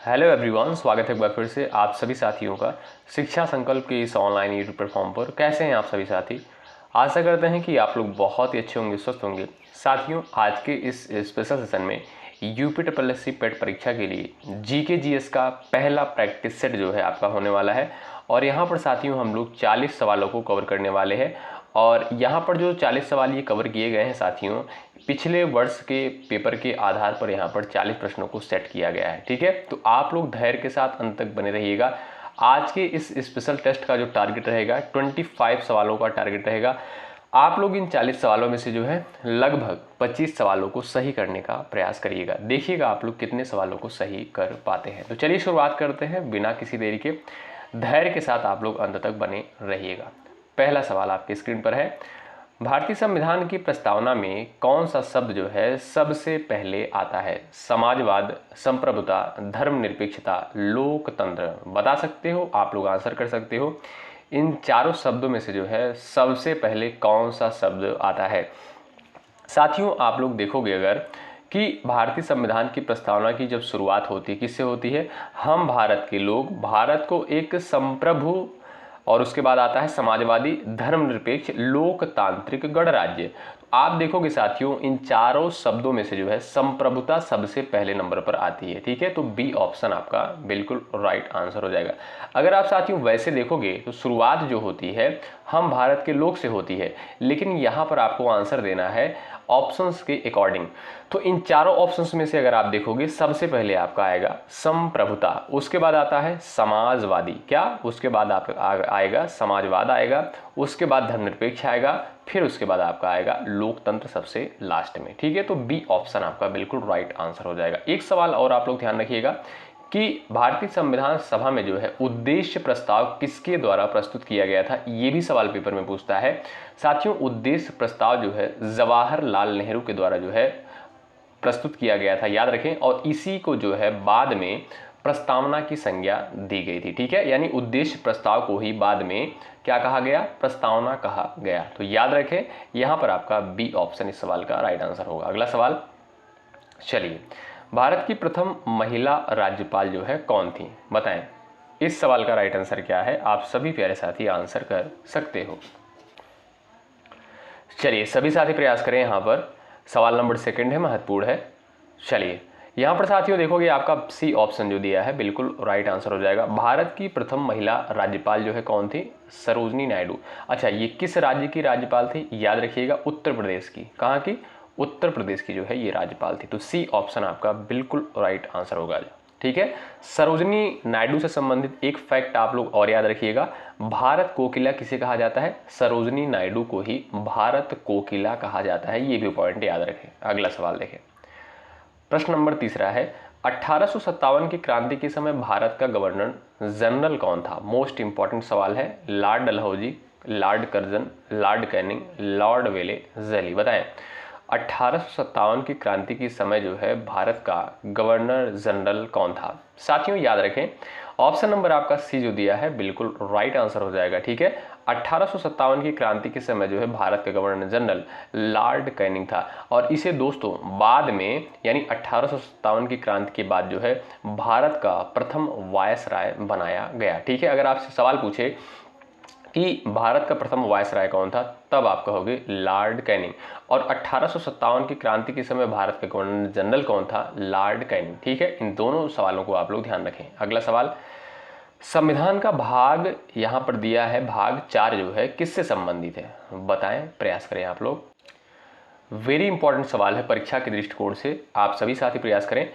Hello everyone, स्वागत है एक बार फिर से आप सभी साथियों का शिक्षा संकल्प के इस ऑनलाइन यूट्यूब प्लेटफॉर्म पर। कैसे हैं आप सभी साथी? आशा करते हैं कि आप लोग बहुत ही अच्छे होंगे, स्वस्थ होंगे। साथियों, आज के इस स्पेशल सेशन में यूपीएससी पेट परीक्षा के लिए जीके जीएस का पहला प्रैक्टिस सेट जो है आपका होने वाला है। और यहाँ पर साथियों हम लोग 40 सवालों को कवर करने वाले हैं। और यहाँ पर जो 40 सवाल ये कवर किए गए हैं साथियों, पिछले वर्ष के पेपर के आधार पर यहाँ पर 40 प्रश्नों को सेट किया गया है। ठीक है, तो आप लोग धैर्य के साथ अंत तक बने रहिएगा। आज के इस स्पेशल टेस्ट का जो टारगेट रहेगा 25 सवालों का टारगेट रहेगा। आप लोग इन 40 सवालों में से जो है लगभग 25 सवालों को सही करने का प्रयास करिएगा। देखिएगा आप लोग कितने सवालों को सही कर पाते हैं। तो चलिए शुरुआत करते हैं बिना किसी देरी के। धैर्य के साथ आप लोग अंत तक बने रहिएगा। पहला सवाल आपकी स्क्रीन पर है। भारतीय संविधान की प्रस्तावना में कौन सा शब्द जो है सबसे पहले आता है? समाजवाद, संप्रभुता, धर्मनिरपेक्षता, लोकतंत्र। बता सकते हो, आप लोग आंसर कर सकते हो। इन चारों शब्दों में से जो है सबसे पहले कौन सा शब्द आता है? साथियों, आप लोग देखोगे अगर कि भारतीय संविधान की प्रस्तावना की जब शुरुआत होती है, किससे होती है? हम भारत के लोग भारत को एक संप्रभु, और उसके बाद आता है समाजवादी, धर्मनिरपेक्ष, लोकतांत्रिक गणराज्य। तो आप देखोगे साथियों इन चारों शब्दों में से जो है संप्रभुता सबसे पहले नंबर पर आती है। ठीक है, तो बी ऑप्शन आपका बिल्कुल राइट आंसर हो जाएगा। अगर आप साथियों वैसे देखोगे तो शुरुआत जो होती है हम भारत के लोग से होती है, लेकिन यहाँ पर आपको आंसर देना है ऑप्शंस के अकॉर्डिंग। तो इन चारों ऑप्शंस में से अगर आप देखोगे सबसे पहले आपका आएगा संप्रभुता, उसके बाद आता है समाजवादी, क्या उसके बाद आएगा समाजवाद आएगा, उसके बाद धर्मनिरपेक्ष आएगा, फिर उसके बाद आपका आएगा लोकतंत्र सबसे लास्ट में। ठीक है, तो बी ऑप्शन आपका बिल्कुल राइट आंसर हो जाएगा। एक सवाल और आप लोग ध्यान रखिएगा कि भारतीय संविधान सभा में जो है उद्देश्य प्रस्ताव किसके द्वारा प्रस्तुत किया गया था, ये भी सवाल पेपर में पूछता है। साथियों, उद्देश्य प्रस्ताव जो है जवाहरलाल नेहरू के द्वारा जो है प्रस्तुत किया गया था, याद रखें। और इसी को जो है बाद में प्रस्तावना की संज्ञा दी गई थी। ठीक है, यानी उद्देश्य प्रस्ताव को ही बाद में क्या कहा गया? प्रस्तावना कहा गया। तो याद रखें, यहां पर आपका बी ऑप्शन इस सवाल का राइट आंसर होगा। अगला सवाल, चलिए, भारत की प्रथम महिला राज्यपाल जो है कौन थी? बताएं। इस सवाल का राइट आंसर क्या है? आप सभी प्यारे साथी आंसर कर सकते हो। चलिए सभी साथी प्रयास करें। यहाँ पर सवाल नंबर सेकंड है, महत्वपूर्ण है। चलिए यहाँ पर साथियों देखोगे आपका सी ऑप्शन जो दिया है बिल्कुल राइट आंसर हो जाएगा। भारत की प्रथम महिला राज्यपाल जो है कौन थी? सरोजनी नायडू। अच्छा, ये किस राज्य की राज्यपाल थी? याद रखिएगा, उत्तर प्रदेश की। कहाँ की? उत्तर प्रदेश की जो है ये राज्यपाल थी। तो सी ऑप्शन आपका बिल्कुल राइट आंसर होगा। ठीक है, सरोजनी नायडू से संबंधित एक फैक्ट आप लोग और याद रखिएगा, भारत कोकिला किसे कहा जाता है? सरोजनी नायडू को ही भारत कोकिला कहा जाता है। ये भी पॉइंट याद रखें। अगला सवाल देखें, प्रश्न नंबर तीसरा है, 1857 की क्रांति के समय भारत का गवर्नर जनरल कौन था? मोस्ट इंपॉर्टेंट सवाल है। Lord Dalhousie, Lord Curzon, Lord Canning, Lord Wellesley. बताएं, 1857 की क्रांति के समय जो है भारत का गवर्नर जनरल कौन था? साथियों याद रखें, ऑप्शन नंबर आपका सी जो दिया है बिल्कुल राइट आंसर हो जाएगा। ठीक है, 1857 की क्रांति के समय जो है भारत का गवर्नर जनरल लॉर्ड कैनिंग था। और इसे दोस्तों बाद में यानी 1857 की क्रांति के बाद जो है भारत का प्रथम वायसराय बनाया गया। ठीक है, अगर आपसे सवाल पूछे कि भारत का प्रथम वायसराय कौन था, तब आप कहोगे लॉर्ड कैनिंग। और 1857 की क्रांति के समय भारत का गवर्नर जनरल कौन था? Lord Canning. ठीक है, इन दोनों सवालों को आप लोग ध्यान रखें। अगला सवाल, संविधान का भाग यहां पर दिया है, भाग 4 जो है किससे संबंधित है? बताएं, प्रयास करें आप लोग। वेरी इंपॉर्टेंट सवाल है परीक्षा के दृष्टिकोण से, आप सभी साथी प्रयास करें।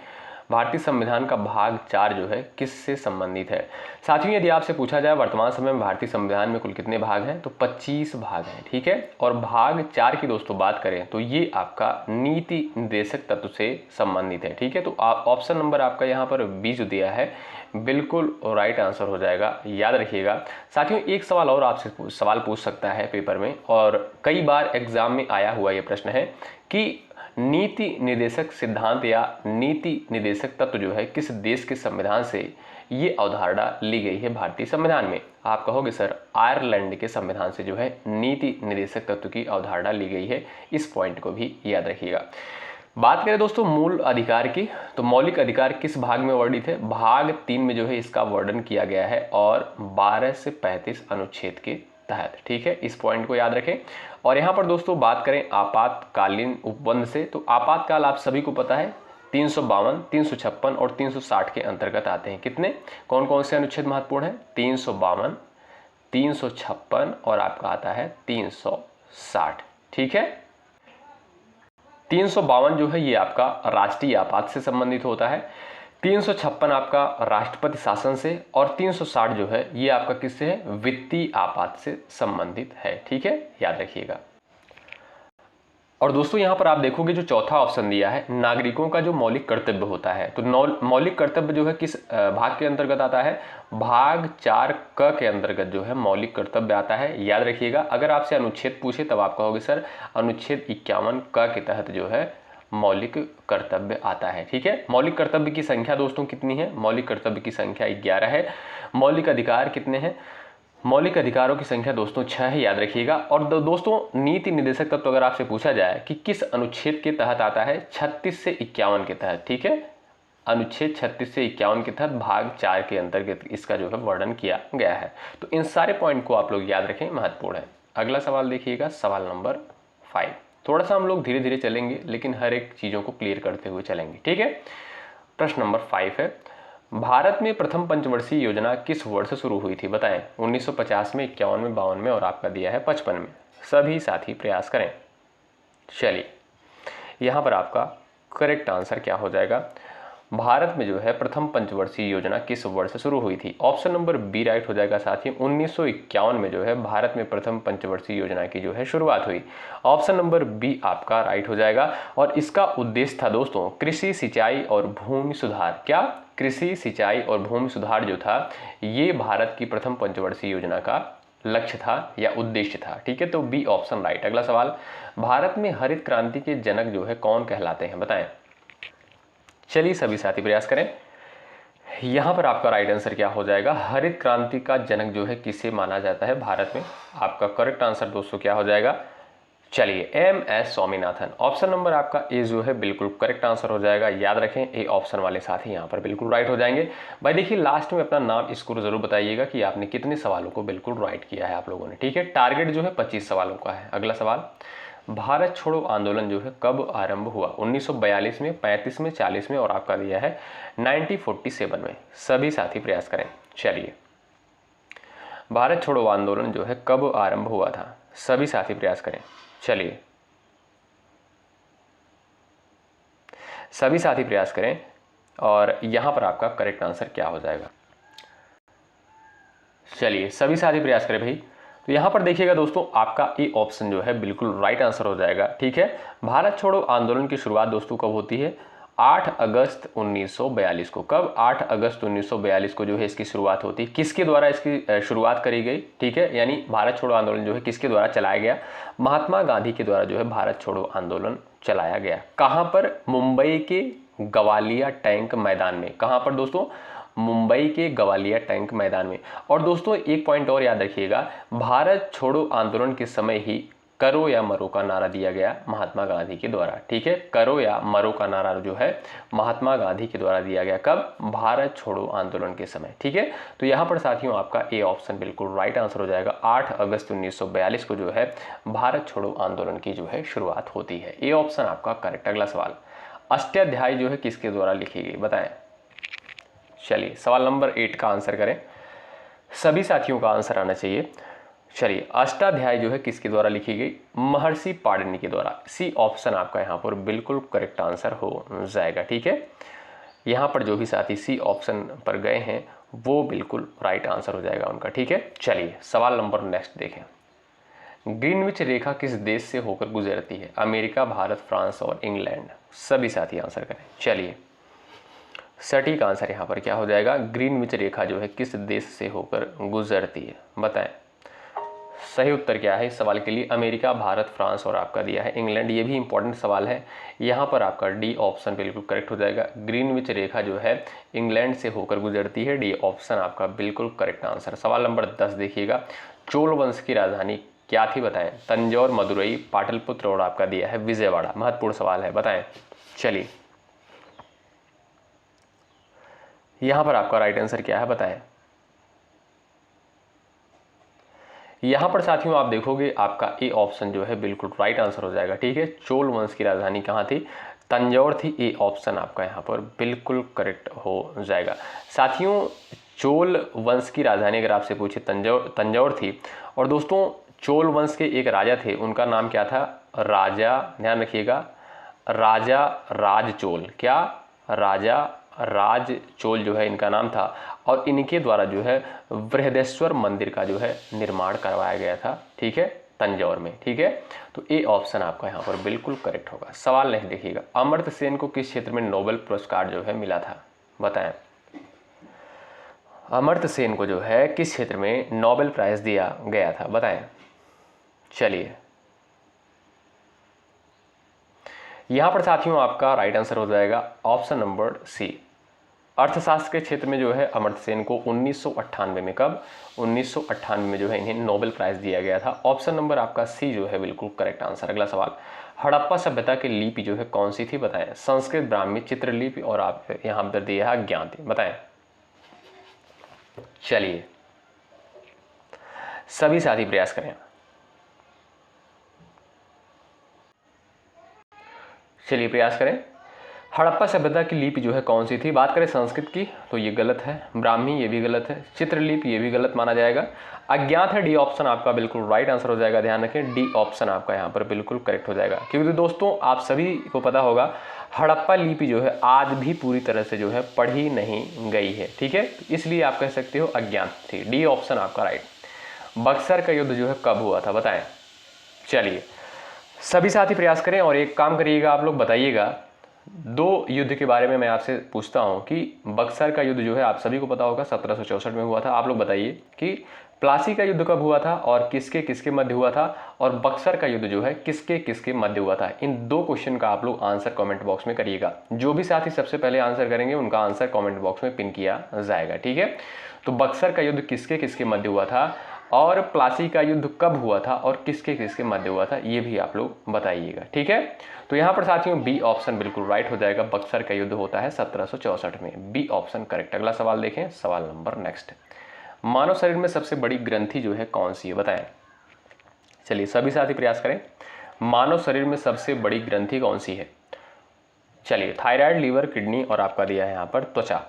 भारतीय संविधान का भाग 4 जो है किससे संबंधित है? साथियों यदि आपसे पूछा जाए वर्तमान समय में भारतीय संविधान में कुल कितने भाग हैं, तो 25 भाग हैं। ठीक है, और भाग 4 की दोस्तों बात करें तो ये आपका नीति निर्देशक तत्व से संबंधित है। ठीक है, तो आप ऑप्शन नंबर आपका यहाँ पर बी जो दिया है बिल्कुल राइट आंसर हो जाएगा। याद रखिएगा साथियों, एक सवाल और आपसे सवाल पूछ सकता है पेपर में, और कई बार एग्जाम में आया हुआ ये प्रश्न है कि नीति निर्देशक सिद्धांत या नीति निर्देशक तत्व जो है किस देश के संविधान से ये अवधारणा ली गई है भारतीय संविधान में? आप कहोगे सर आयरलैंड के संविधान से जो है नीति निर्देशक तत्व की अवधारणा ली गई है। इस पॉइंट को भी याद रखिएगा। बात करें दोस्तों मूल अधिकार की, तो मौलिक अधिकार किस भाग में वर्णित है? भाग 3 में जो है इसका वर्णन किया गया है और 12 से 35 अनुच्छेद के तहत। ठीक है, इस पॉइंट को याद रखें। और यहाँ पर दोस्तों बात करें आपातकालीन उपबंध से, तो आपातकाल आप सभी को पता है 352, 356 और 360 के अंतर्गत आते हैं। कितने, कौन कौन से अनुच्छेद महत्वपूर्ण है? 352, 356 और आपका आता है 360। ठीक है, 352 जो है ये आपका राष्ट्रीय आपात से संबंधित होता है, 356 आपका राष्ट्रपति शासन से, और 360 जो है ये आपका किससे है? वित्तीय आपात से संबंधित है। ठीक है, याद रखिएगा। और दोस्तों यहाँ पर आप देखोगे जो चौथा ऑप्शन दिया है, नागरिकों का जो मौलिक कर्तव्य होता है, तो मौलिक कर्तव्य जो है किस भाग के अंतर्गत आता है? भाग 4 क के अंतर्गत जो है मौलिक कर्तव्य आता है। याद रखिएगा, अगर आपसे अनुच्छेद पूछे तब आप कहोगे सर अनुच्छेद 51 क के तहत जो है मौलिक कर्तव्य आता है। ठीक है, मौलिक कर्तव्य की संख्या दोस्तों कितनी है? मौलिक कर्तव्य की संख्या 11 है। मौलिक अधिकार कितने हैं? मौलिक अधिकारों की संख्या दोस्तों 6 है, याद रखिएगा। और दोस्तों नीति निर्देशक तत्व अगर आपसे पूछा जाए कि किस अनुच्छेद के तहत आता है? 36 से 51 के तहत। ठीक है, अनुच्छेद 36 से 51 के तहत भाग 4 के अंतर्गत इसका जो है वर्णन किया गया है। तो इन सारे पॉइंट को आप लोग याद रखें, महत्वपूर्ण है। अगला सवाल देखिएगा, सवाल नंबर 5। थोड़ा सा हम लोग धीरे धीरे चलेंगे लेकिन हर एक चीज़ों को क्लियर करते हुए चलेंगे। ठीक है, प्रश्न नंबर 5 है, भारत में प्रथम पंचवर्षीय योजना किस वर्ष शुरू हुई थी? बताएं। 1950 में, 51 में, 52 में और आपका दिया है 55 में। सभी साथी प्रयास करें। चलिए, यहाँ पर आपका करेक्ट आंसर क्या हो जाएगा? भारत में जो है प्रथम पंचवर्षीय योजना किस वर्ष शुरू हुई थी? ऑप्शन नंबर बी राइट हो जाएगा साथियों। 1951 में जो है भारत में प्रथम पंचवर्षीय योजना की जो है शुरुआत हुई। ऑप्शन नंबर बी आपका राइट हो जाएगा। और इसका उद्देश्य था दोस्तों कृषि, सिंचाई और भूमि सुधार। क्या? कृषि, सिंचाई और भूमि सुधार जो था ये भारत की प्रथम पंचवर्षीय योजना का लक्ष्य था या उद्देश्य था। ठीक है, तो बी ऑप्शन राइट। अगला सवाल, भारत में हरित क्रांति के जनक जो है कौन कहलाते हैं? बताएं। चलिए सभी साथी प्रयास करें। यहां पर आपका राइट आंसर क्या हो जाएगा? हरित क्रांति का जनक जो है किसे माना जाता है भारत में? आपका करेक्ट आंसर दोस्तों क्या हो जाएगा? चलिए, एम.एस. स्वामीनाथन। ऑप्शन नंबर आपका ए जो है बिल्कुल करेक्ट आंसर हो जाएगा। याद रखें, ए ऑप्शन वाले साथी यहाँ पर बिल्कुल राइट हो जाएंगे। भाई देखिए, लास्ट में अपना नाम स्कोर जरूर बताइएगा कि आपने कितने सवालों को बिल्कुल राइट किया है आप लोगों ने। ठीक है, टारगेट जो है 25 सवालों का है। अगला सवाल, भारत छोड़ो आंदोलन जो है कब आरंभ हुआ? 1942 में, 35 में, 40 में और आपका दिया है 1947 में। सभी साथी प्रयास करें। चलिए, भारत छोड़ो आंदोलन जो है कब आरंभ हुआ था? सभी साथी प्रयास करें। चलिए, सभी साथी प्रयास करें और यहां पर आपका करेक्ट आंसर क्या हो जाएगा? चलिए, सभी साथी प्रयास करें भाई। तो यहां पर देखिएगा दोस्तों, आपका ए ऑप्शन जो है बिल्कुल राइट आंसर हो जाएगा। ठीक है, भारत छोड़ो आंदोलन की शुरुआत दोस्तों कब होती है? 8 अगस्त 1942 को। कब? 8 अगस्त 1942 को जो है इसकी शुरुआत होती है। किसके द्वारा इसकी शुरुआत करी गई? ठीक है, यानी भारत छोड़ो आंदोलन जो है किसके द्वारा चलाया गया? महात्मा गांधी के द्वारा जो है भारत छोड़ो आंदोलन चलाया गया। कहां पर? मुंबई के गवालिया टैंक मैदान में। कहां पर दोस्तों? मुंबई के गवालिया टैंक मैदान में। और दोस्तों एक पॉइंट और याद रखिएगा, भारत छोड़ो आंदोलन के समय ही करो या मरो का नारा दिया गया महात्मा गांधी के द्वारा। ठीक है, करो या मरो का नारा जो है महात्मा गांधी के द्वारा दिया गया। कब? भारत छोड़ो आंदोलन के समय। ठीक है, तो यहाँ पर साथियों आपका ए ऑप्शन बिल्कुल राइट आंसर हो जाएगा। 8 अगस्त 1942 को जो है भारत छोड़ो आंदोलन की जो है शुरुआत होती है। ए ऑप्शन आपका करेक्ट। अगला सवाल, अष्टाध्यायी जो है किसके द्वारा लिखी गई? बताएं। चलिए, सवाल नंबर 8 का आंसर करें। सभी साथियों का आंसर आना चाहिए। चलिए, अष्टाध्यायी जो है किसके द्वारा लिखी गई? महर्षि पाणिनि के द्वारा। सी ऑप्शन आपका यहाँ पर बिल्कुल करेक्ट आंसर हो जाएगा। ठीक है, यहाँ पर जो भी साथी सी ऑप्शन पर गए हैं वो बिल्कुल राइट आंसर हो जाएगा उनका। ठीक है, चलिए सवाल नंबर नेक्स्ट देखें। ग्रीनविच रेखा किस देश से होकर गुजरती है? अमेरिका, भारत, फ्रांस और इंग्लैंड। सभी साथी आंसर करें। चलिए, सटीक आंसर यहाँ पर क्या हो जाएगा? ग्रीनविच रेखा जो है किस देश से होकर गुजरती है? बताएं। सही उत्तर क्या है इस सवाल के लिए? अमेरिका, भारत, फ्रांस और आपका दिया है इंग्लैंड। ये भी इंपॉर्टेंट सवाल है। यहाँ पर आपका डी ऑप्शन बिल्कुल करेक्ट हो जाएगा। ग्रीनविच रेखा जो है इंग्लैंड से होकर गुजरती है। डी ऑप्शन आपका बिल्कुल करेक्ट आंसर। सवाल नंबर 10 देखिएगा, चोल वंश की राजधानी क्या थी? बताएं। तंजौर, मदुरई, पाटलिपुत्र और आपका दिया है विजयवाड़ा। महत्वपूर्ण सवाल है, बताएं। चलिए यहां पर आपका राइट आंसर क्या है बताएं। यहां पर साथियों आप देखोगे आपका ए ऑप्शन जो है बिल्कुल राइट आंसर हो जाएगा। ठीक है, चोल वंश की राजधानी कहाँ थी? तंजौर थी। ए ऑप्शन आपका यहाँ पर बिल्कुल करेक्ट हो जाएगा। साथियों चोल वंश की राजधानी अगर आपसे पूछे तंजौर थी। और दोस्तों चोल वंश के एक राजा थे, उनका नाम क्या था? राजा, ध्यान रखिएगा, राजा राज चोल। क्या? राजा राज चोल जो है इनका नाम था। और इनके द्वारा जो है बृहदेश्वर मंदिर का जो है निर्माण करवाया गया था। ठीक है, तंजौर में। ठीक है, तो ए ऑप्शन आपका यहाँ पर बिल्कुल करेक्ट होगा। सवाल नहीं देखिएगा, अमर्त्य सेन को किस क्षेत्र में नोबेल पुरस्कार जो है मिला था? बताएं। अमर्त्य सेन को जो है किस क्षेत्र में नोबेल प्राइज दिया गया था? बताएं। चलिए यहां पर साथियों आपका राइट आंसर हो जाएगा ऑप्शन नंबर सी। अर्थशास्त्र के क्षेत्र में जो है अमर्त्य सेन को 1998 में, कब? 1998 में जो है इन्हें नोबेल प्राइज दिया गया था। ऑप्शन नंबर आपका सी जो है बिल्कुल करेक्ट आंसर। अगला सवाल, हड़प्पा सभ्यता की लिपि जो है कौन सी थी? बताएं। संस्कृत, ब्राह्मी, चित्रलिपि और आप यहां पर दिया है ज्ञाति। बताएं। चलिए सभी साथी प्रयास करें। चलिए प्रयास करें। हड़प्पा सभ्यता की लिपि जो है कौन सी थी? बात करें संस्कृत की तो ये गलत है, ब्राह्मी ये भी गलत है, चित्रलिपि ये भी गलत माना जाएगा, अज्ञात है। डी ऑप्शन आपका बिल्कुल राइट आंसर हो जाएगा। ध्यान रखें डी ऑप्शन आपका यहाँ पर बिल्कुल करेक्ट हो जाएगा। क्योंकि दोस्तों आप सभी को पता होगा हड़प्पा लिपि जो है आज भी पूरी तरह से जो है पढ़ी नहीं गई है। ठीक है, इसलिए आप कह सकते हो अज्ञात थी। डी ऑप्शन आपका राइट। बक्सर का युद्ध जो है कब हुआ था? बताएं। चलिए सभी साथी प्रयास करें और एक काम करिएगा, आप लोग बताइएगा। दो युद्ध के बारे में मैं आपसे पूछता हूं कि बक्सर का युद्ध जो है आप सभी को पता होगा 1764 में हुआ था। आप लोग बताइए कि प्लासी का युद्ध कब हुआ था और किसके किसके मध्य हुआ था, और बक्सर का युद्ध जो है किसके किसके मध्य हुआ था। इन दो क्वेश्चन का आप लोग आंसर कमेंट बॉक्स में करिएगा। जो भी साथी सबसे पहले आंसर करेंगे उनका आंसर कमेंट बॉक्स में पिन किया जाएगा। ठीक है, तो बक्सर का युद्ध किसके किसके मध्य हुआ था और प्लासी का युद्ध कब हुआ था और किसके किसके मध्य हुआ था, ये भी आप लोग बताइएगा। ठीक है, तो यहाँ पर साथियों बी ऑप्शन बिल्कुल राइट हो जाएगा। बक्सर का युद्ध होता है 1764 में। B option correct. अगला सवाल देखें, सवाल नंबर नेक्स्ट। मानव शरीर में सबसे बड़ी ग्रंथि जो है कौन सी है? बताएं। चलिए सभी साथी प्रयास करें। मानव शरीर में सबसे बड़ी ग्रंथि कौन सी है? चलिए थायराइड, लीवर, किडनी और आपका दिया है यहाँ पर त्वचा।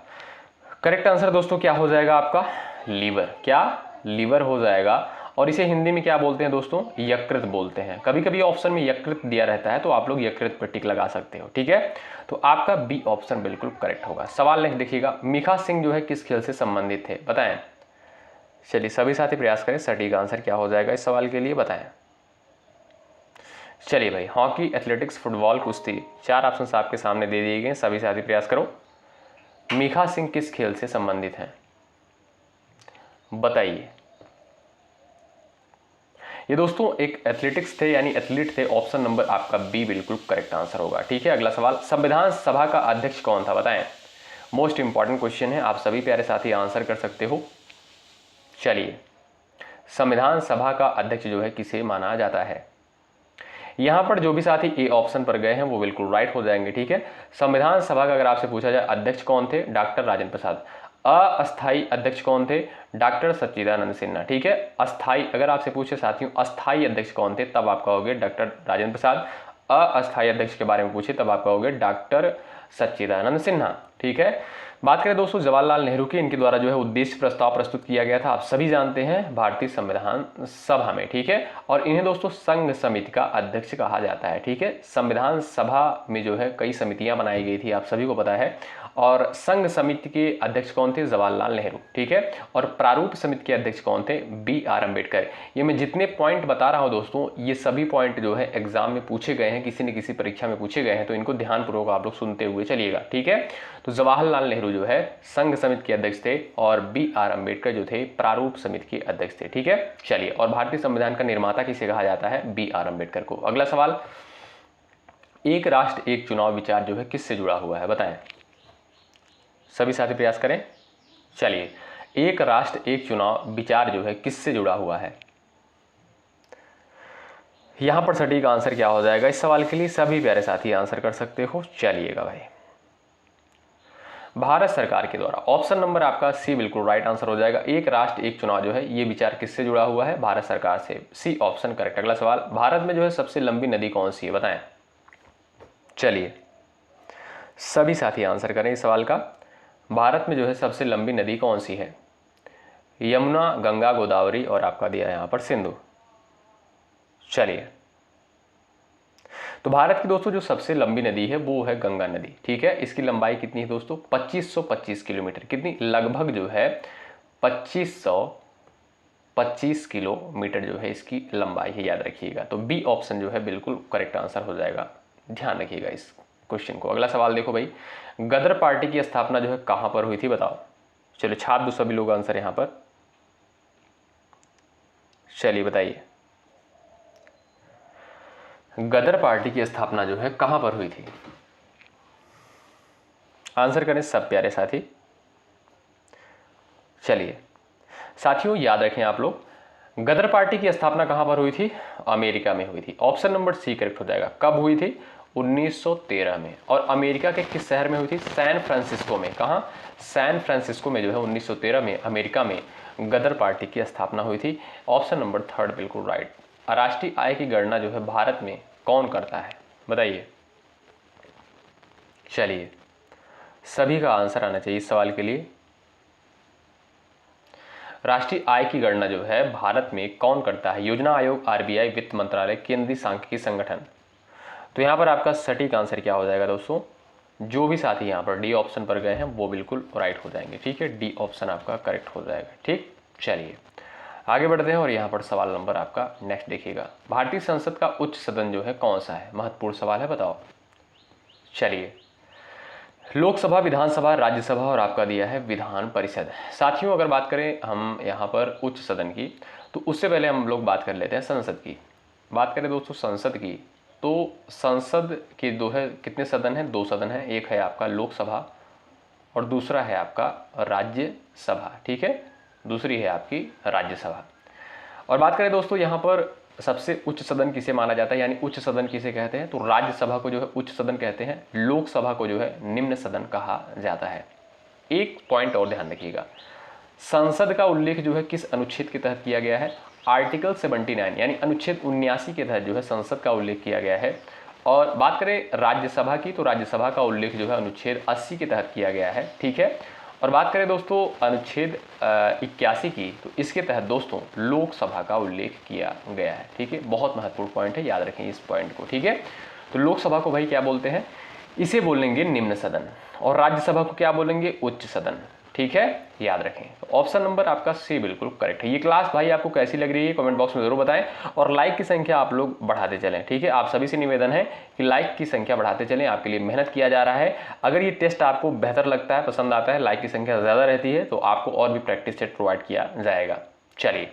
करेक्ट आंसर दोस्तों क्या हो जाएगा आपका? लीवर। क्या? लीवर हो जाएगा। और इसे हिंदी में क्या बोलते हैं दोस्तों? यकृत बोलते हैं। कभी कभी ऑप्शन में यकृत दिया रहता है तो आप लोग यकृत पर टिक लगा सकते हो। ठीक है, तो आपका बी ऑप्शन बिल्कुल करेक्ट होगा। सवाल नहीं देखिएगा, मिखा सिंह जो है किस खेल से संबंधित थे? बताएं। चलिए सभी साथी प्रयास करें, सटीक आंसर क्या हो जाएगा इस सवाल के लिए? बताएं। चलिए भाई, हॉकी, एथलेटिक्स, फुटबॉल, कुश्ती, चार ऑप्शन आपके सामने दे दिए गए। सभी साथी प्रयास करो। मिखा सिंह किस खेल से संबंधित हैं? बताइए। ये दोस्तों एक एथलेटिक्स थे, यानी एथलीट थे। ऑप्शन नंबर आपका बी बिल्कुल करेक्ट आंसर होगा। ठीक है, अगला सवाल, संविधान सभा का अध्यक्ष कौन था? बताएं। मोस्ट इंपॉर्टेंट क्वेश्चन है, आप सभी प्यारे साथी आंसर कर सकते हो। चलिए, संविधान सभा का अध्यक्ष जो है किसे माना जाता है? यहां पर जो भी साथी ए ऑप्शन पर गए हैं वो बिल्कुल राइट हो जाएंगे। ठीक है, संविधान सभा का अगर आपसे पूछा जाए अध्यक्ष कौन थे? डॉक्टर राजेंद्र प्रसाद। अस्थायी अध्यक्ष कौन थे? डॉक्टर सच्चिदानंद सिन्हा। ठीक है, अस्थायी अगर आपसे पूछे साथियों अस्थायी अध्यक्ष कौन थे, तब आप कहोगे डॉक्टर राजेंद्र प्रसाद। अस्थायी अध्यक्ष के बारे में पूछे तब आप कहोगे डॉक्टर सच्चिदानंद सिन्हा। ठीक है, बात करें दोस्तों जवाहरलाल नेहरू की, इनके द्वारा जो है उद्देश्य प्रस्ताव प्रस्तुत किया गया था, आप सभी जानते हैं, भारतीय संविधान सभा में। ठीक है, और इन्हें दोस्तों संघ समिति का अध्यक्ष कहा जाता है। ठीक है, संविधान सभा में जो है कई समितियां बनाई गई थी, आप सभी को पता है। और संघ समिति के अध्यक्ष कौन थे? जवाहरलाल नेहरू। ठीक है, और प्रारूप समिति के अध्यक्ष कौन थे? B R Ambedkar. ये मैं जितने पॉइंट बता रहा हूं दोस्तों, ये सभी पॉइंट जो है एग्जाम में पूछे गए हैं, किसी न किसी परीक्षा में पूछे गए हैं, तो इनको ध्यानपूर्वक आप लोग सुनते हुए चलिएगा। ठीक है, तो जवाहरलाल नेहरू जो है संघ समिति के अध्यक्ष थे और बी आर अम्बेडकर जो थे प्रारूप समिति के अध्यक्ष थे। ठीक है, चलिए, और भारतीय संविधान का निर्माता किसे कहा जाता है? बी आर अम्बेडकर को। अगला सवाल, एक राष्ट्र एक चुनाव विचार जो है किससे जुड़ा हुआ है? बताएं। सभी साथी प्रयास करें। चलिए, एक राष्ट्र एक चुनाव विचार जो है किससे जुड़ा हुआ है? यहाँ पर सटीक आंसर क्या हो जाएगा इस सवाल के लिए? सभी प्यारे साथी आंसर कर सकते हो। चलिएगा भाई, भारत सरकार के द्वारा, ऑप्शन नंबर आपका सी बिल्कुल राइट आंसर हो जाएगा। एक राष्ट्र एक चुनाव जो है ये विचार किससे जुड़ा हुआ है? भारत सरकार से। C option correct. अगला सवाल, भारत में जो है सबसे लंबी नदी कौन सी है? बताएं। चलिए सभी साथी आंसर करें इस सवाल का। भारत में जो है सबसे लंबी नदी कौन सी है? यमुना, गंगा, गोदावरी और आपका दिया यहां पर सिंधु। चलिए, तो भारत की दोस्तों जो सबसे लंबी नदी है वो है गंगा नदी। ठीक है, इसकी लंबाई कितनी है दोस्तों? 2525 किलोमीटर। कितनी? लगभग जो है 2525 किलोमीटर जो है इसकी लंबाई है, याद रखिएगा। तो बी ऑप्शन जो है बिल्कुल करेक्ट आंसर हो जाएगा। ध्यान रखिएगा इस क्वेश्चन को। अगला सवाल देखो भाई, गदर पार्टी की स्थापना जो है कहां पर हुई थी? बताओ। चलो छाप दो सभी लोग आंसर यहां पर। चलिए बताइए, गदर पार्टी की स्थापना जो है कहां पर हुई थी? आंसर करें सब प्यारे साथी। चलिए साथियों, याद रखें आप लोग, गदर पार्टी की स्थापना कहां पर हुई थी? अमेरिका में हुई थी। ऑप्शन नंबर सी करेक्ट हो जाएगा। कब हुई थी? 1913 में। और अमेरिका के किस शहर में हुई थी? सैन फ्रांसिस्को में। कहां? सैन फ्रांसिस्को में जो है 1913 में अमेरिका में गदर पार्टी की स्थापना हुई थी। ऑप्शन नंबर थर्ड बिल्कुल राइट। राष्ट्रीय आय की गणना जो है भारत में कौन करता है? बताइए। चलिए सभी का आंसर आना चाहिए इस सवाल के लिए। राष्ट्रीय आय की गणना जो है भारत में कौन करता है? योजना आयोग, आरबीआई, वित्त मंत्रालय, केंद्रीय सांख्यिकी संगठन। तो यहां पर आपका सटीक आंसर क्या हो जाएगा दोस्तों? जो भी साथी यहां पर डी ऑप्शन पर गए हैं वो बिल्कुल राइट हो जाएंगे। ठीक है, डी ऑप्शन आपका करेक्ट हो जाएगा। ठीक, चलिए आगे बढ़ते हैं और यहाँ पर सवाल नंबर आपका नेक्स्ट देखिएगा। भारतीय संसद का उच्च सदन जो है कौन सा है? महत्वपूर्ण सवाल है, बताओ। चलिए, लोकसभा, विधानसभा, राज्यसभा और आपका दिया है विधान परिषद। साथियों अगर बात करें हम यहाँ पर उच्च सदन की, तो उससे पहले हम लोग बात कर लेते हैं संसद की। बात करें दोस्तों संसद की, तो संसद के दो है, कितने सदन हैं? दो सदन हैं। एक है आपका लोकसभा और दूसरा है आपका राज्यसभा। ठीक है, दूसरी है आपकी राज्यसभा। और बात करें दोस्तों यहाँ पर सबसे उच्च सदन किसे माना जाता है, यानी उच्च सदन किसे कहते हैं? तो राज्यसभा को जो है उच्च सदन कहते हैं, लोकसभा को जो है निम्न सदन कहा जाता है। एक पॉइंट और ध्यान रखिएगा, संसद का उल्लेख जो है किस अनुच्छेद के तहत किया गया है? आर्टिकल 79 यानी अनुच्छेद 79 के तहत जो है संसद का उल्लेख किया गया है। और बात करें राज्यसभा की, तो राज्यसभा का उल्लेख जो है अनुच्छेद 80 के तहत किया गया है। ठीक है, और बात करें दोस्तों अनुच्छेद 81 की, तो इसके तहत दोस्तों लोकसभा का उल्लेख किया गया है। ठीक है, बहुत महत्वपूर्ण पॉइंट है, याद रखें इस पॉइंट को। ठीक है, तो लोकसभा को भाई क्या बोलते हैं? इसे बोलेंगे निम्न सदन, और राज्यसभा को क्या बोलेंगे? उच्च सदन। ठीक है, याद रखें। तो ऑप्शन नंबर आपका सी बिल्कुल करेक्ट है। ये क्लास भाई आपको कैसी लग रही है कमेंट बॉक्स में जरूर बताएं, और लाइक की संख्या आप लोग बढ़ाते चलें। ठीक है, आप सभी से निवेदन है कि लाइक की संख्या बढ़ाते चलें, आपके लिए मेहनत किया जा रहा है। अगर ये टेस्ट आपको बेहतर लगता है, पसंद आता है, लाइक की संख्या ज़्यादा रहती है, तो आपको और भी प्रैक्टिस सेट प्रोवाइड किया जाएगा। चलिए,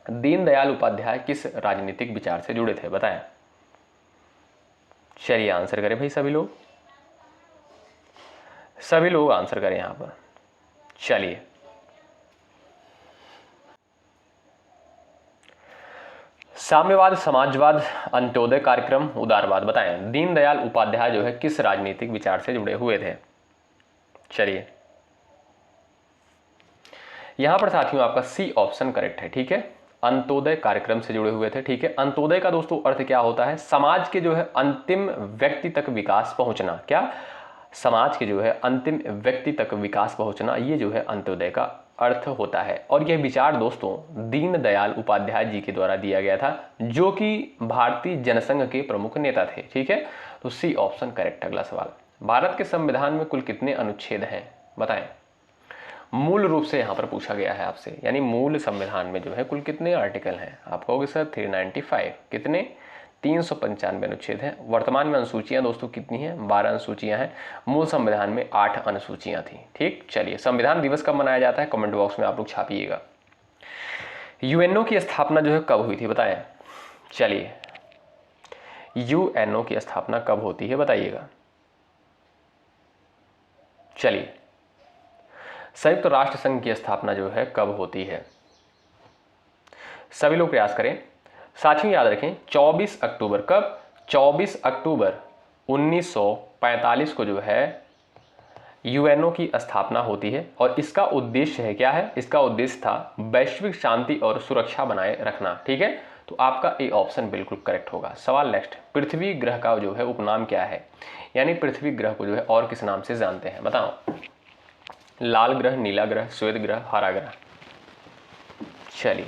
दीनदयाल उपाध्याय किस राजनीतिक विचार से जुड़े थे? बताएं। चलिए आंसर करें भाई सभी लोग, सभी लोग आंसर करें यहां पर। चलिए, साम्यवाद, समाजवाद, अंत्योदय कार्यक्रम, उदारवाद। बताएं दीनदयाल उपाध्याय जो है किस राजनीतिक विचार से जुड़े हुए थे? चलिए, यहां पर साथियों आपका सी ऑप्शन करेक्ट है। ठीक है, अंत्योदय कार्यक्रम से जुड़े हुए थे। ठीक है, अंत्योदय का दोस्तों अर्थ क्या होता है? समाज के जो है अंतिम व्यक्ति तक विकास पहुंचना। क्या? समाज के जो है अंतिम व्यक्ति तक विकास पहुंचना, ये जो है अंत्योदय का अर्थ होता है। और यह विचार दोस्तों दीनदयाल उपाध्याय जी के द्वारा दिया गया था, जो कि भारतीय जनसंघ के प्रमुख नेता थे। ठीक है, तो सी ऑप्शन करेक्ट। अगला सवाल, भारत के संविधान में कुल कितने अनुच्छेद हैं? बताएं। मूल रूप से यहां पर पूछा गया है आपसे, यानी मूल संविधान में जो है कुल कितने आर्टिकल हैं? आप कहोगे सर 395। कितने? 395 अनुच्छेद हैं। वर्तमान में अनुसूचियां दोस्तों कितनी हैं? 12 अनुसूचियां हैं। मूल संविधान में 8 अनुसूचियां थी। ठीक, चलिए, संविधान दिवस कब मनाया जाता है? कमेंट बॉक्स में आप लोग छापिएगा। यूएनओ की स्थापना जो है कब हुई थी? बताएं। चलिए, यूएनओ की स्थापना कब होती है बताइएगा। चलिए, संयुक्त राष्ट्र संघ की स्थापना जो है कब होती है? सभी लोग प्रयास करें। साथियों याद रखें 24 अक्टूबर, कब? 24 अक्टूबर 1945 को जो है यूएनओ की स्थापना होती है और इसका उद्देश्य है, क्या है? इसका उद्देश्य था वैश्विक शांति और सुरक्षा बनाए रखना। ठीक है, तो आपका ए ऑप्शन बिल्कुल करेक्ट होगा। सवाल नेक्स्ट, पृथ्वी ग्रह का जो है उपनाम क्या है? यानी पृथ्वी ग्रह को जो है और किस नाम से जानते हैं, बताओ? लाल ग्रह, नीला ग्रह, श्वेत ग्रह, हरा ग्रह। चलिए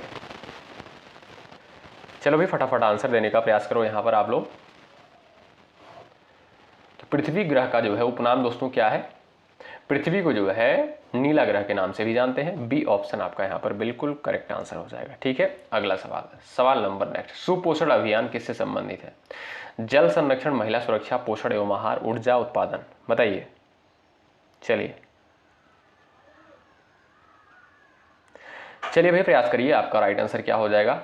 चलो भाई फटाफट आंसर देने का प्रयास करो यहां पर आप लोग। तो पृथ्वी ग्रह का जो है उपनाम दोस्तों क्या है? पृथ्वी को जो है नीला ग्रह के नाम से भी जानते हैं। बी ऑप्शन आपका यहाँ पर बिल्कुल करेक्ट आंसर हो जाएगा। ठीक है, अगला सवाल, सवाल नंबर नेक्स्ट, सुपोषण अभियान किससे संबंधित है? जल संरक्षण, महिला सुरक्षा, पोषण एवं आहार, ऊर्जा उत्पादन, बताइए। चलिए भाई प्रयास करिए, आपका राइट आंसर क्या हो जाएगा?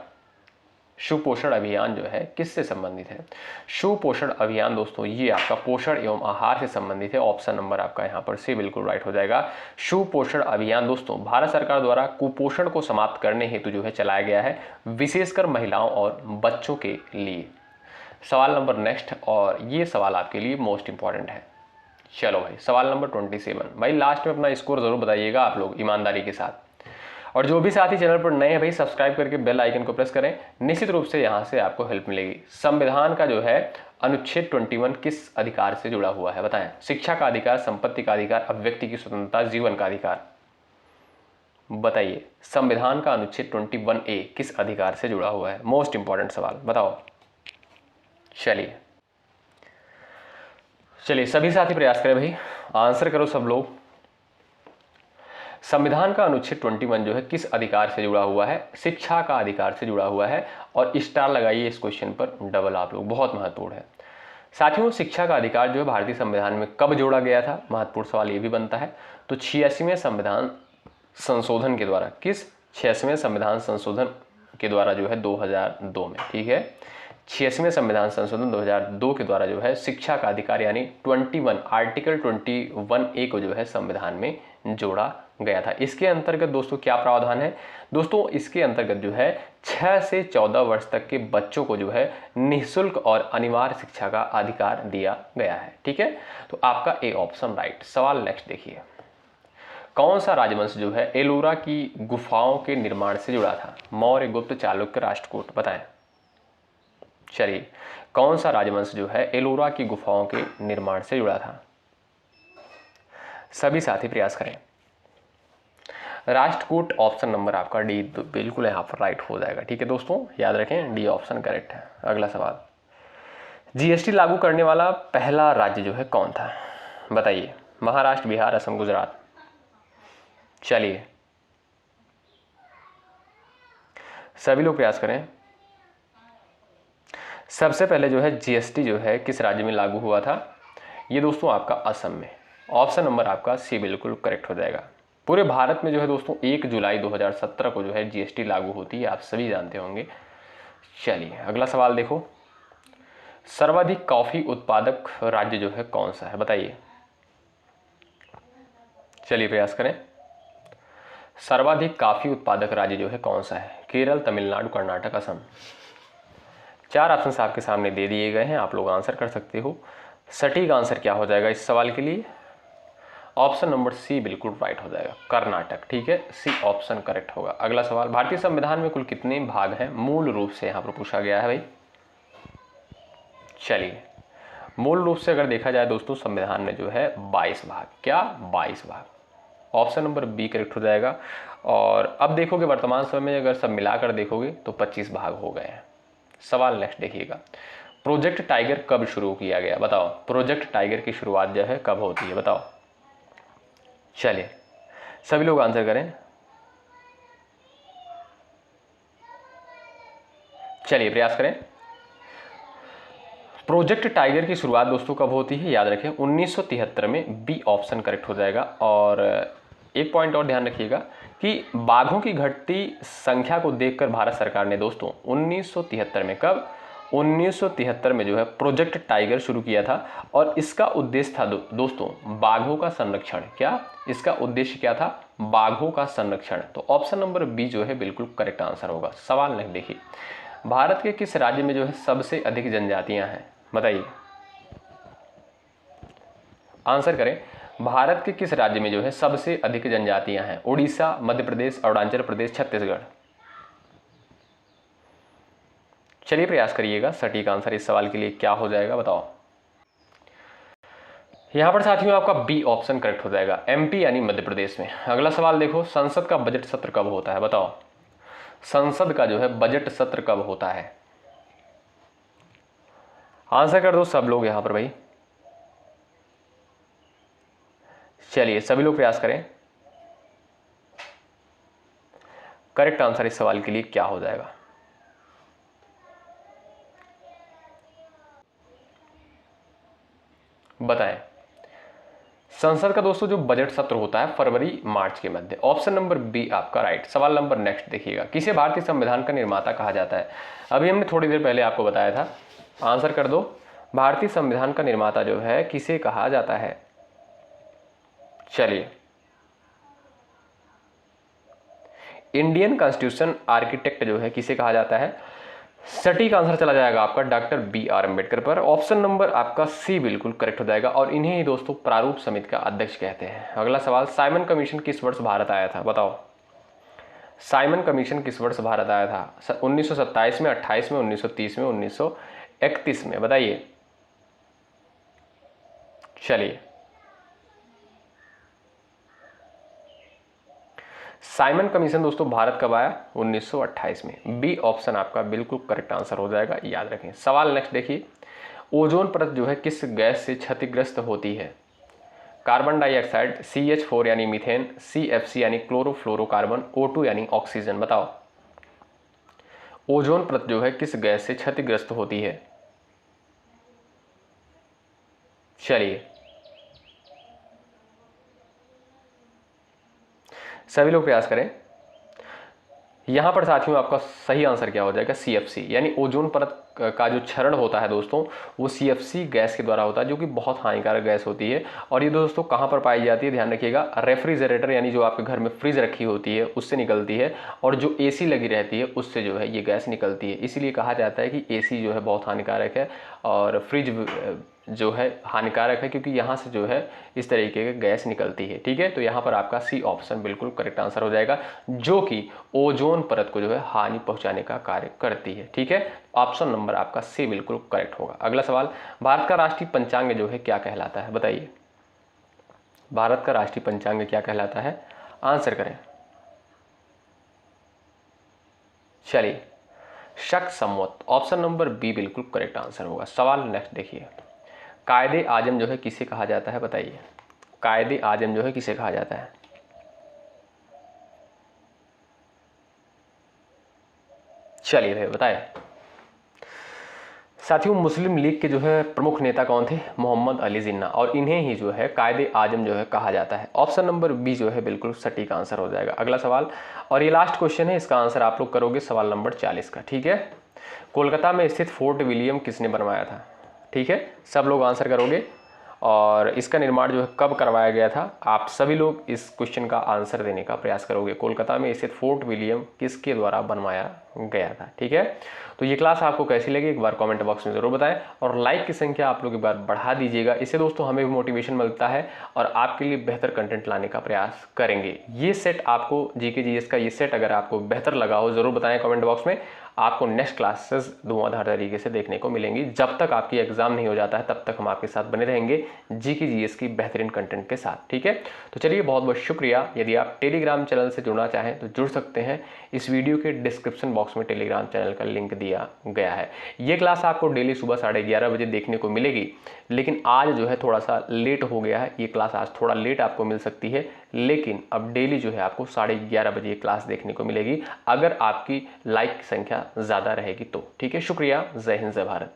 सुपोषण अभियान जो है किससे संबंधित है? सुपोषण अभियान दोस्तों ये आपका पोषण एवं आहार से संबंधित है। ऑप्शन नंबर आपका यहाँ पर सी बिल्कुल राइट हो जाएगा। सुपोषण अभियान दोस्तों भारत सरकार द्वारा कुपोषण को समाप्त करने हेतु जो है चलाया गया है, विशेषकर महिलाओं और बच्चों के लिए। सवाल नंबर नेक्स्ट, और ये सवाल आपके लिए मोस्ट इंपॉर्टेंट है। चलो भाई सवाल नंबर 27। भाई लास्ट में अपना स्कोर जरूर बताइएगा आप लोग ईमानदारी के साथ। और जो भी साथी चैनल पर नए हैं भाई सब्सक्राइब करके बेल आइकन को प्रेस करें, निश्चित रूप से यहाँ से आपको हेल्प मिलेगी। संविधान का जो है अनुच्छेद 21 किस अधिकार से जुड़ा हुआ है, बताएं? शिक्षा का अधिकार, संपत्ति का अधिकार, अभिव्यक्ति की स्वतंत्रता, जीवन का अधिकार, बताइए। संविधान का अनुच्छेद 21A किस अधिकार से जुड़ा हुआ है? मोस्ट इंपॉर्टेंट सवाल, बताओ। चलिए सभी साथी प्रयास करें भाई, आंसर करो सब लोग। संविधान का अनुच्छेद 21 जो है किस अधिकार से जुड़ा हुआ है? शिक्षा का अधिकार से जुड़ा हुआ है। और स्टार लगाइए इस क्वेश्चन पर डबल आप लोग, बहुत महत्वपूर्ण है साथियों। शिक्षा का अधिकार जो है भारतीय संविधान में कब जोड़ा गया था? महत्वपूर्ण सवाल ये भी बनता है। तो 86वें संविधान संशोधन के द्वारा, किस 86वें संविधान संशोधन के द्वारा जो है 2002 में। ठीक है, 86वें संविधान संशोधन 2002 के द्वारा जो है शिक्षा का अधिकार यानी 21 आर्टिकल 21A को जो है संविधान में जोड़ा गया था। इसके अंतर्गत दोस्तों क्या प्रावधान है? दोस्तों इसके अंतर्गत जो है 6 से 14 वर्ष तक के बच्चों को जो है निःशुल्क और अनिवार्य शिक्षा का अधिकार दिया गया है। ठीक है, तो आपका ए ऑप्शन राइट। सवाल नेक्स्ट देखिए, कौन सा राजवंश जो है एलोरा की गुफाओं के निर्माण से जुड़ा था? मौर्य, गुप्त, चालुक्य, राष्ट्रकूट, बताएं। चलिए कौन सा राजवंश जो है एलोरा की गुफाओं के निर्माण से जुड़ा था? सभी साथी प्रयास करें। राष्ट्रकूट ऑप्शन नंबर आपका डी बिल्कुल यहाँ पर राइट हो जाएगा। ठीक है दोस्तों, याद रखें डी ऑप्शन करेक्ट है। अगला सवाल, जीएसटी लागू करने वाला पहला राज्य जो है कौन था? बताइए। महाराष्ट्र, बिहार, असम, गुजरात। चलिए सभी लोग प्रयास करें। सबसे पहले जो है जीएसटी जो है किस राज्य में लागू हुआ था? ये दोस्तों आपका असम में। ऑप्शन नंबर आपका सी बिल्कुल करेक्ट हो जाएगा। पूरे भारत में जो है दोस्तों 1 जुलाई 2017 को जो है जीएसटी लागू होती है, आप सभी जानते होंगे। चलिए अगला सवाल देखो, सर्वाधिक कॉफी उत्पादक राज्य जो है कौन सा है? बताइए। चलिए प्रयास करें। सर्वाधिक कॉफी उत्पादक राज्य जो है कौन सा है? केरल, तमिलनाडु, कर्नाटक, असम। 4 ऑप्शन आपके सामने दे दिए गए हैं, आप लोग आंसर कर सकते हो। सटीक आंसर क्या हो जाएगा इस सवाल के लिए? ऑप्शन नंबर सी बिल्कुल राइट हो जाएगा, कर्नाटक। ठीक है, सी ऑप्शन करेक्ट होगा। अगला सवाल, भारतीय संविधान में कुल कितने भाग हैं? मूल रूप से यहाँ पर पूछा गया है भाई। चलिए मूल रूप से अगर देखा जाए दोस्तों संविधान में जो है 22 भाग। क्या? 22 भाग। ऑप्शन नंबर बी करेक्ट हो जाएगा। और अब देखोगे वर्तमान समय में अगर सब मिलाकर देखोगे तो 25 भाग हो गए हैं। सवाल नेक्स्ट देखिएगा, प्रोजेक्ट टाइगर कब शुरू किया गया? बताओ। प्रोजेक्ट टाइगर की शुरुआत जो है कब होती है? बताओ। चलिए सभी लोग आंसर करें। चलिए प्रयास करें। प्रोजेक्ट टाइगर की शुरुआत दोस्तों कब होती है? याद रखें 1973 में। बी ऑप्शन करेक्ट हो जाएगा। और एक पॉइंट और ध्यान रखिएगा कि बाघों की घटती संख्या को देखकर भारत सरकार ने दोस्तों 1973 में, कब? 1973 में जो है प्रोजेक्ट टाइगर शुरू किया था। और इसका उद्देश्य था दोस्तों बाघों का संरक्षण। क्या इसका उद्देश्य क्या था? बाघों का संरक्षण। तो ऑप्शन नंबर बी जो है बिल्कुल करेक्ट आंसर होगा। सवाल नहीं देखिए, भारत के किस राज्य में जो है सबसे अधिक जनजातियां हैं? बताइए, आंसर करें। भारत के किस राज्य में जो है सबसे अधिक जनजातियां हैं? उड़ीसा, मध्य प्रदेश, अरुणाचल प्रदेश, छत्तीसगढ़। चलिए प्रयास करिएगा। सटीक आंसर इस सवाल के लिए क्या हो जाएगा, बताओ। यहां पर साथियों आपका बी ऑप्शन करेक्ट हो जाएगा, एमपी यानी मध्य प्रदेश में। अगला सवाल देखो, संसद का बजट सत्र कब होता है? बताओ, संसद का जो है बजट सत्र कब होता है? आंसर कर दो सब लोग यहां पर भाई। चलिए सभी लोग प्रयास करें। करेक्ट आंसर इस सवाल के लिए क्या हो जाएगा? बताएं। संसद का दोस्तों जो बजट सत्र होता है फरवरी मार्च के मध्य। ऑप्शन नंबर बी आपका राइट। सवाल नंबर नेक्स्ट देखिएगा, किसे भारतीय संविधान का निर्माता कहा जाता है? अभी हमने थोड़ी देर पहले आपको बताया था। आंसर कर दो, भारतीय संविधान का निर्माता जो है किसे कहा जाता है? चलिए, इंडियन कॉन्स्टिट्यूशन आर्किटेक्ट जो है किसे कहा जाता है? सटीक आंसर चला जाएगा आपका डॉक्टर बी आर अम्बेडकर पर। ऑप्शन नंबर आपका सी बिल्कुल करेक्ट हो जाएगा और इन्हें ही दोस्तों प्रारूप समिति का अध्यक्ष कहते हैं। अगला सवाल, साइमन कमीशन किस वर्ष भारत आया था? बताओ, साइमन कमीशन किस वर्ष भारत आया था? 1927 में, 28 में, 1930 में, 1931 में? बताइए। चलिए, साइमन कमीशन दोस्तों भारत कब आया? 1928 में। बी ऑप्शन आपका बिल्कुल करेक्ट आंसर हो जाएगा, याद रखें। सवाल नेक्स्ट देखिए, ओजोन परत जो है किस गैस से क्षतिग्रस्त होती है? कार्बन डाइऑक्साइड, CH4 यानी मीथेन, CFC यानी क्लोरोफ्लोरोकार्बन, O2 यानी ऑक्सीजन। बताओ, ओजोन परत जो है किस गैस से क्षतिग्रस्त होती है? चलिए सभी लोग प्रयास करें। यहां पर साथियों आपका सही आंसर क्या हो जाएगा? CFC यानी ओजोन परत का जो क्षरण होता है दोस्तों वो CFC गैस के द्वारा होता है, जो कि बहुत हानिकारक गैस होती है। और ये दोस्तों कहां पर पाई जाती है? ध्यान रखिएगा, रेफ्रिजरेटर यानी जो आपके घर में फ्रिज रखी होती है उससे निकलती है, और जो AC लगी रहती है उससे जो है ये गैस निकलती है। इसीलिए कहा जाता है कि AC जो है बहुत हानिकारक है और फ्रिज जो है हानिकारक है, क्योंकि यहाँ से जो है इस तरीके की गैस निकलती है। ठीक है, तो यहाँ पर आपका सी ऑप्शन बिल्कुल करेक्ट आंसर हो जाएगा, जो कि ओजोन परत को जो है हानि पहुंचाने का कार्य करती है। ठीक है, ऑप्शन नंबर आपका सी बिल्कुल करेक्ट होगा। अगला सवाल, भारत का राष्ट्रीय पंचांग जो है क्या कहलाता है? बताइए, भारत का राष्ट्रीय पंचांग क्या कहलाता है? आंसर करें। चलिए, शक संवत, ऑप्शन नंबर बी बिल्कुल करेक्ट आंसर होगा। सवाल नेक्स्ट देखिए, कायदे आजम जो है किसे कहा जाता है? बताइए, कायदे आजम जो है किसे कहा जाता है? चलिए भाई बताएं। साथियों, मुस्लिम लीग के जो है प्रमुख नेता कौन थे? मोहम्मद अली जिन्ना, और इन्हें ही जो है कायदे आजम जो है कहा जाता है। ऑप्शन नंबर बी जो है बिल्कुल सटीक आंसर हो जाएगा। अगला सवाल, और ये लास्ट क्वेश्चन है, इसका आंसर आप लोग करोगे सवाल नंबर 40 का। ठीक है, कोलकाता में स्थित फोर्ट विलियम किसने बनवाया था? ठीक है, सब लोग आंसर करोगे, और इसका निर्माण जो है कब करवाया गया था? आप सभी लोग इस क्वेश्चन का आंसर देने का प्रयास करोगे। कोलकाता में स्थित फोर्ट विलियम किसके द्वारा बनवाया गया था? ठीक है, तो ये क्लास आपको कैसी लगी एक बार कमेंट बॉक्स में जरूर बताएं, और लाइक की संख्या आप लोग एक बार बढ़ा दीजिएगा। इससे दोस्तों हमें भी मोटिवेशन मिलता है और आपके लिए बेहतर कंटेंट लाने का प्रयास करेंगे। ये सेट आपको GK GS का ये सेट अगर आपको बेहतर लगा हो जरूर बताएं कमेंट बॉक्स में। आपको नेक्स्ट क्लासेस धुआंधार तरीके से देखने को मिलेंगी। जब तक आपकी एग्जाम नहीं हो जाता है तब तक हम आपके साथ बने रहेंगे GK GS की बेहतरीन कंटेंट के साथ। ठीक है, तो चलिए बहुत बहुत शुक्रिया। यदि आप टेलीग्राम चैनल से जुड़ना चाहें तो जुड़ सकते हैं। इस वीडियो के डिस्क्रिप्शन बॉक्स में टेलीग्राम चैनल का लिंक दिया गया है। ये क्लास आपको डेली सुबह 11:30 बजे देखने को मिलेगी, लेकिन आज जो है थोड़ा सा लेट हो गया है। ये क्लास आज थोड़ा लेट आपको मिल सकती है, लेकिन अब डेली जो है आपको 11:30 बजे ये क्लास देखने को मिलेगी, अगर आपकी लाइक की संख्या ज़्यादा रहेगी तो। ठीक है, शुक्रिया। जय हिंद, जय भारत।